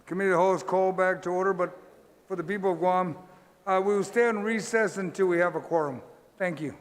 Committee of the Whole is called back to order, but for the people of Guam, we will stay on recess until we have a quorum. Thank you.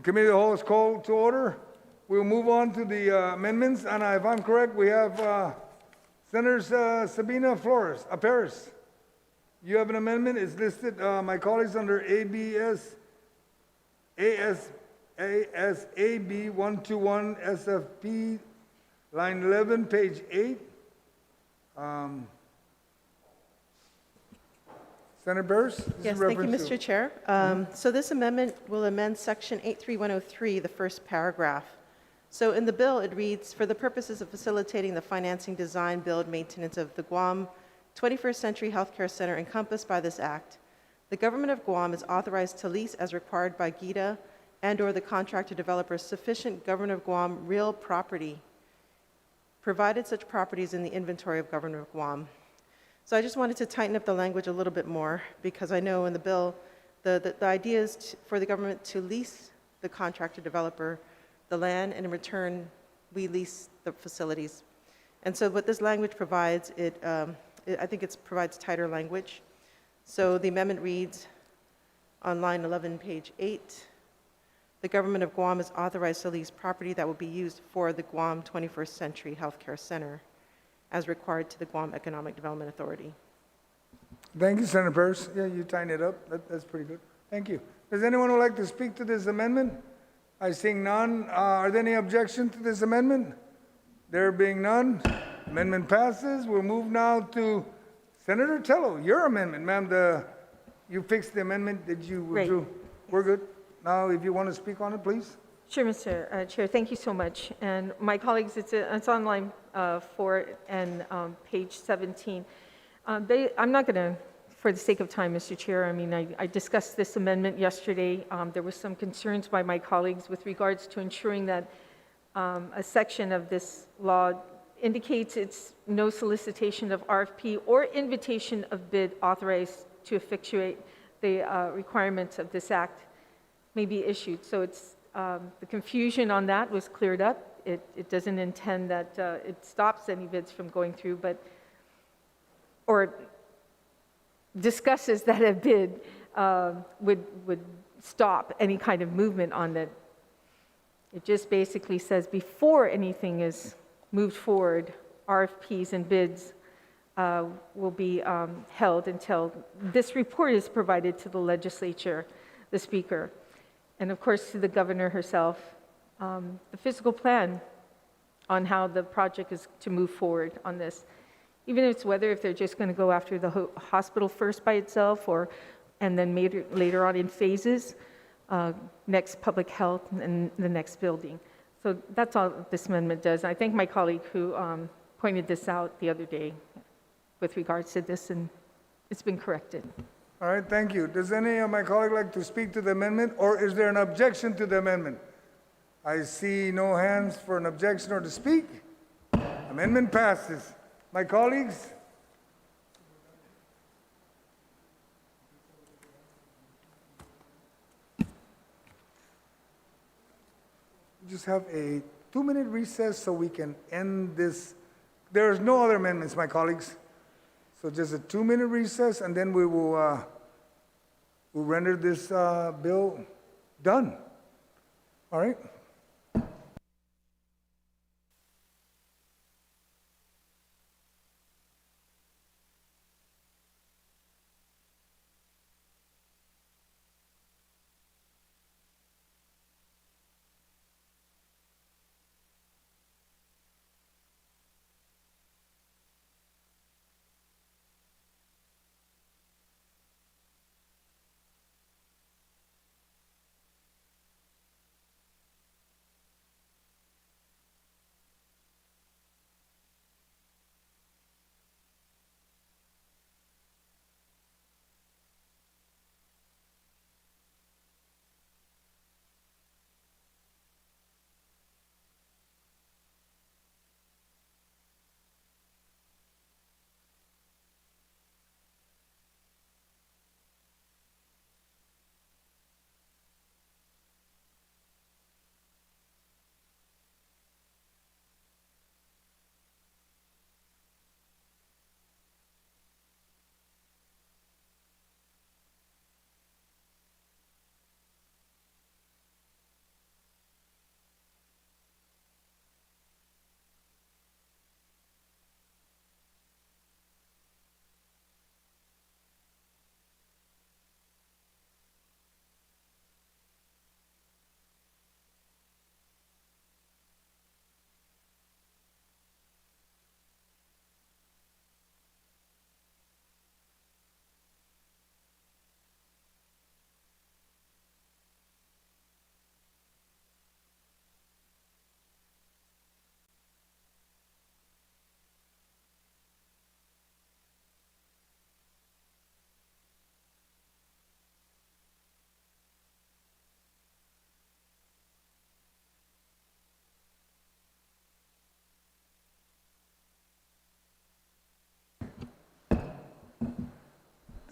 committee of the whole is called to order. We'll move on to the amendments, and if I'm correct, we have Senator Sabina Flores, Paris. You have an amendment, it's listed, my colleagues, under ASAB 121 SFP, line 11, page 8. Senator Burris? Yes, thank you, Mr. Chair. So this amendment will amend Section 83103, the first paragraph. So in the bill, it reads, for the purposes of facilitating the financing, design, build, maintenance of the Guam 21st Century Healthcare Center encompassed by this act, the government of Guam is authorized to lease as required by GITA and/or the contractor developer sufficient government of Guam real property, provided such property is in the inventory of government of Guam. So I just wanted to tighten up the language a little bit more because I know in the bill, the idea is for the government to lease the contractor developer the land, and in return, we lease the facilities. And so what this language provides, I think it provides tighter language. So the amendment reads on line 11, page 8, the government of Guam is authorized to lease property that will be used for the Guam 21st Century Healthcare Center as required to the Guam Economic Development Authority. Thank you, Senator Burris. Yeah, you tightened it up. That's pretty good. Thank you. Does anyone who would like to speak to this amendment? I see none. Are there any objections to this amendment? There being none, amendment passes. We'll move now to Senator Tello, your amendment. Ma'am, you fixed the amendment. Did you withdraw? Right. We're good. Now, if you want to speak on it, please. Sure, Mr. Chair. Thank you so much. And my colleagues, it's on line 4 and page 17. I'm not going to, for the sake of time, Mr. Chair, I mean, I discussed this amendment yesterday. There were some concerns by my colleagues with regards to ensuring that a section of this law indicates it's no solicitation of RFP or invitation of bid authorized to effectuate the requirements of this act may be issued. So it's the confusion on that was cleared up. It doesn't intend that it stops any bids from going through, or discusses that a bid would stop any kind of movement on that. It just basically says before anything is moved forward, RFPs and bids will be held until this report is provided to the legislature, the speaker, and of course to the governor herself, the physical plan on how the project is to move forward on this. Even if it's whether if they're just going to go after the hospital first by itself, and then later on in phases, next public health and the next building. So that's all this amendment does. I thank my colleague who pointed this out the other day with regards to this, and it's been corrected. All right, thank you. Does any of my colleagues like to speak to the amendment, or is there an objection to the amendment? I see no hands for an objection or to speak. Amendment passes. My colleagues? We just have a 2-minute recess so we can end this. There's no other amendments, my colleagues. So just a 2-minute recess, and then we will we'll render this bill done. All right?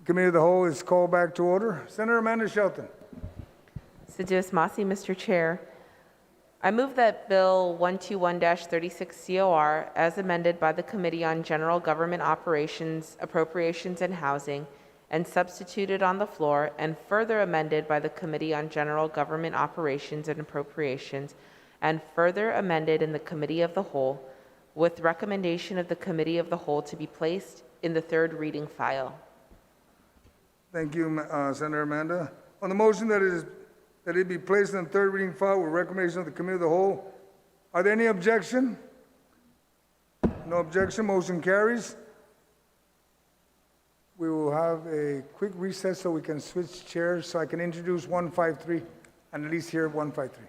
Committee of the Whole is called back to order. Senator Amanda Shelton. Sedis Masi, Mr. Chair. I move that Bill 121-36 COR, as amended by the Committee on General Government Operations, Appropriations, and Housing, and substituted on the floor, and further amended by the Committee on General Government Operations and Appropriations, and further amended in the Committee of the Whole, with recommendation of the Committee of the Whole to be placed in the third reading file. Thank you, Senator Amanda. On the motion that it be placed in the third reading file with recommendation of the Committee of the Whole, are there any objection? No objection, motion carries. We will have a quick recess so we can switch chairs so I can introduce 153 and at least hear 153.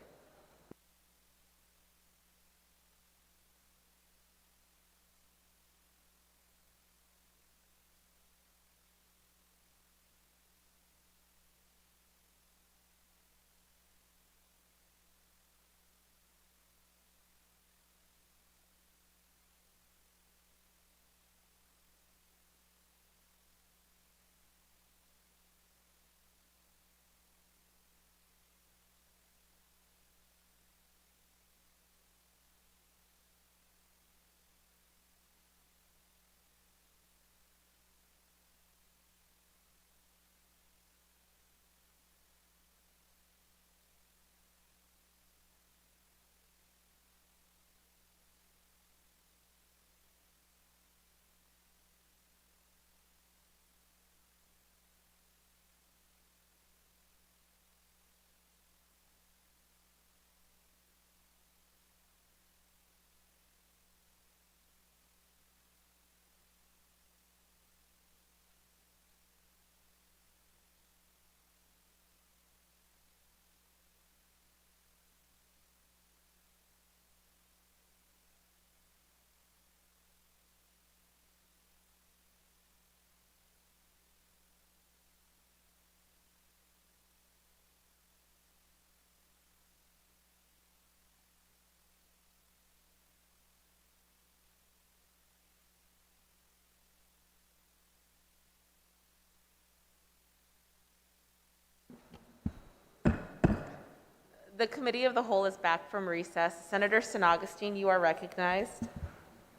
The Committee of the Whole is back from recess. Senator San Augustine, you are recognized.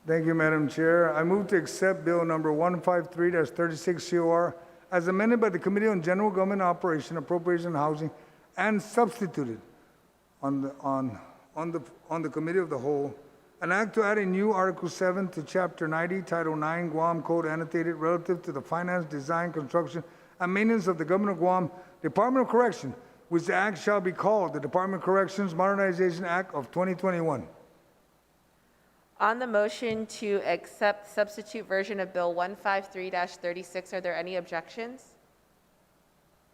Thank you, Madam Chair. I move to accept Bill number 153-36 COR as amended by the Committee on General Government Operation, Appropriation, and Housing, and substituted on the Committee of the Whole. An act to add a new Article 7 to Chapter 90, Title 9, Guam Code annotated relative to the finance, design, construction, and maintenance of the Government of Guam Department of Correction, which the act shall be called the Department of Corrections Modernization Act of 2021. On the motion to accept substitute version of Bill 153-36, are there any objections?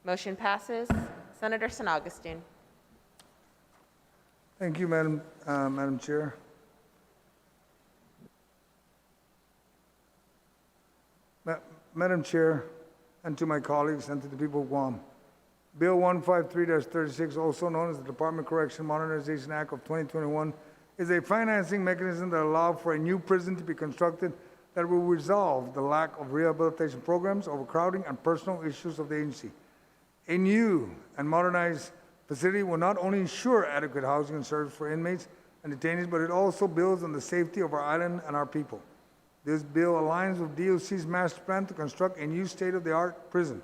Motion passes. Senator San Augustine. Thank you, Madam Chair. Madam Chair, and to my colleagues and to the people of Guam, Bill 153-36, also known as the Department of Correction Modernization Act of 2021, is a financing mechanism that allows for a new prison to be constructed that will resolve the lack of rehabilitation programs, overcrowding, and personal issues of the agency. A new and modernized facility will not only ensure adequate housing and service for inmates and detainees, but it also builds on the safety of our island and our people. This bill aligns with DOC's master plan to construct a new state-of-the-art prison.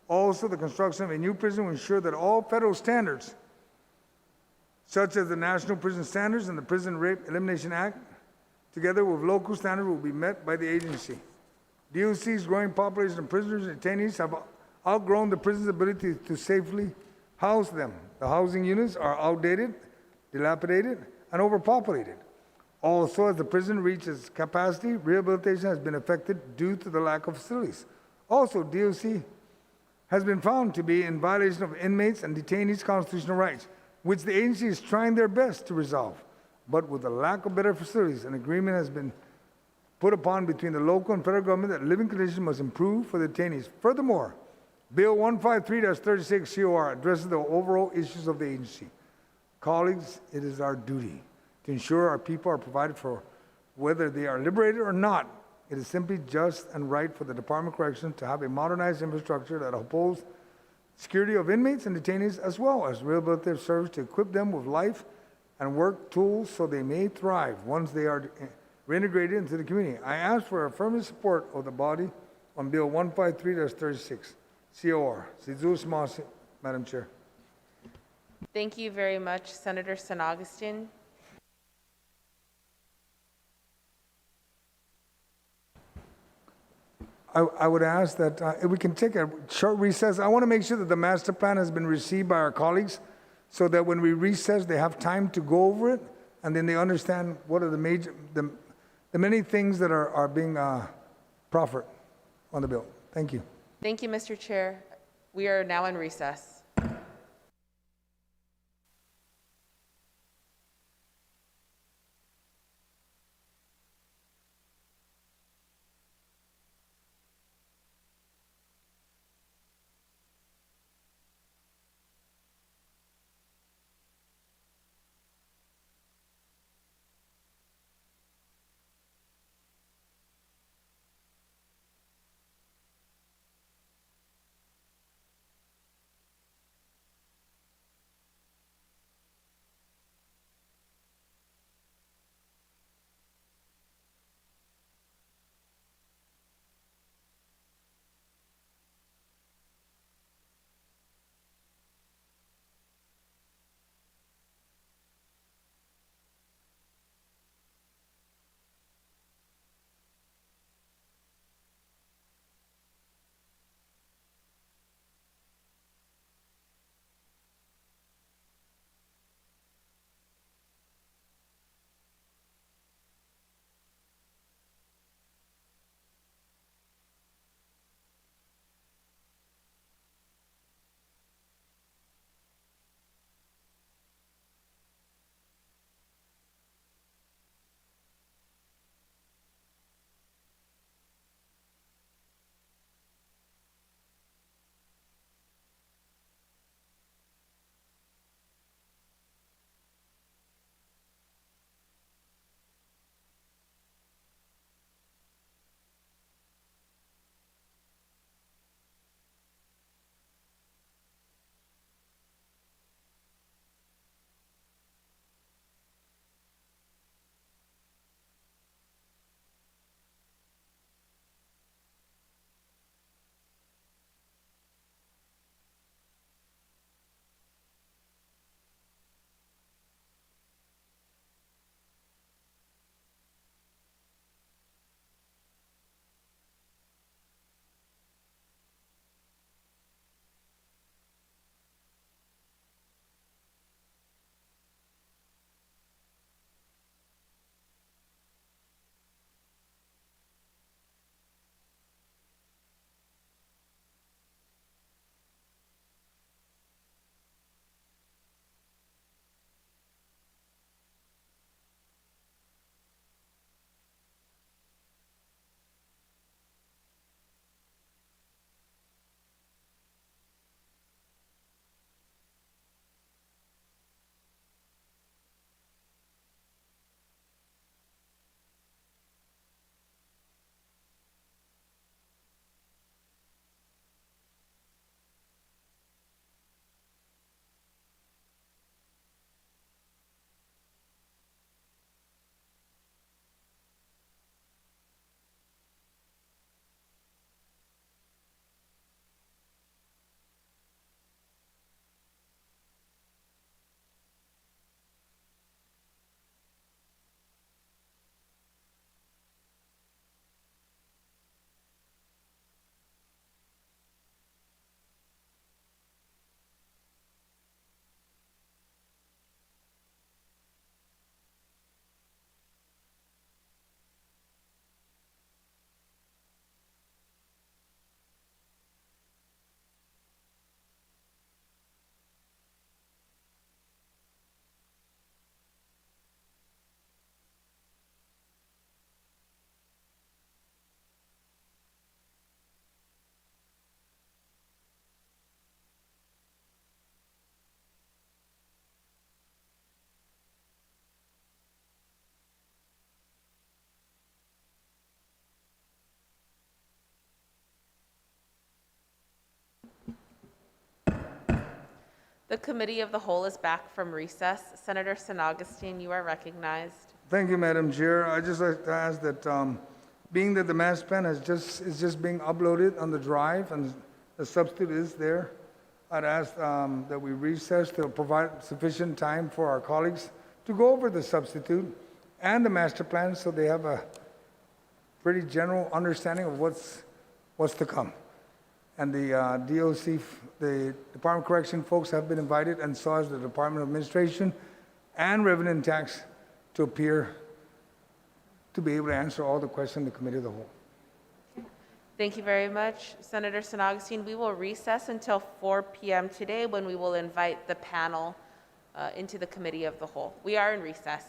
Also, the construction of a new prison will ensure that all federal standards, such as the National Prison Standards and the Prison Rape Elimination Act, together with local standards, will be met by the agency. DOC's growing population of prisoners and detainees have outgrown the prison's ability to safely house them. The housing units are outdated, dilapidated, and overpopulated. Also, as the prison reaches capacity, rehabilitation has been affected due to the lack of facilities. Also, DOC has been found to be in violation of inmates' and detainees' constitutional rights, which the agency is trying their best to resolve. But with the lack of better facilities, an agreement has been put upon between the local and federal government that living conditions must improve for the detainees. Furthermore, Bill 153-36 COR addresses the overall issues of the agency. Colleagues, it is our duty to ensure our people are provided for, whether they are liberated or not It is simply just and right for the Department of Corrections to have a modernized infrastructure that upholds security of inmates and detainees as well as rehabilitative service to equip them with life and work tools so they may thrive once they are reintegrated into the community. I ask for affirmative support of the body on Bill 153-36, COR. Si Jesus mas, Madam Chair. Thank you very much, Senator San Augustine. I would ask that if we can take a short recess. I want to make sure that the master plan has been received by our colleagues so that when we recess, they have time to go over it and then they understand what are the many things that are being proffered on the bill. Thank you. Thank you, Mr. Chair. We are now in recess. The Committee of the Whole is back from recess. Senator San Augustine, you are recognized. Thank you, Madam Chair. I just like to ask that, being that the master plan is just being uploaded on the drive and the substitute is there, I'd ask that we recess to provide sufficient time for our colleagues to go over the substitute and the master plan so they have a pretty general understanding of what's to come. And the DOC, the Department of Correction folks have been invited, and so has the Department of Administration and Revenue and Tax to appear to be able to answer all the questions in the Committee of the Whole. Thank you very much, Senator San Augustine. We will recess until 4 p.m. today when we will invite the panel into the Committee of the Whole. We are in recess.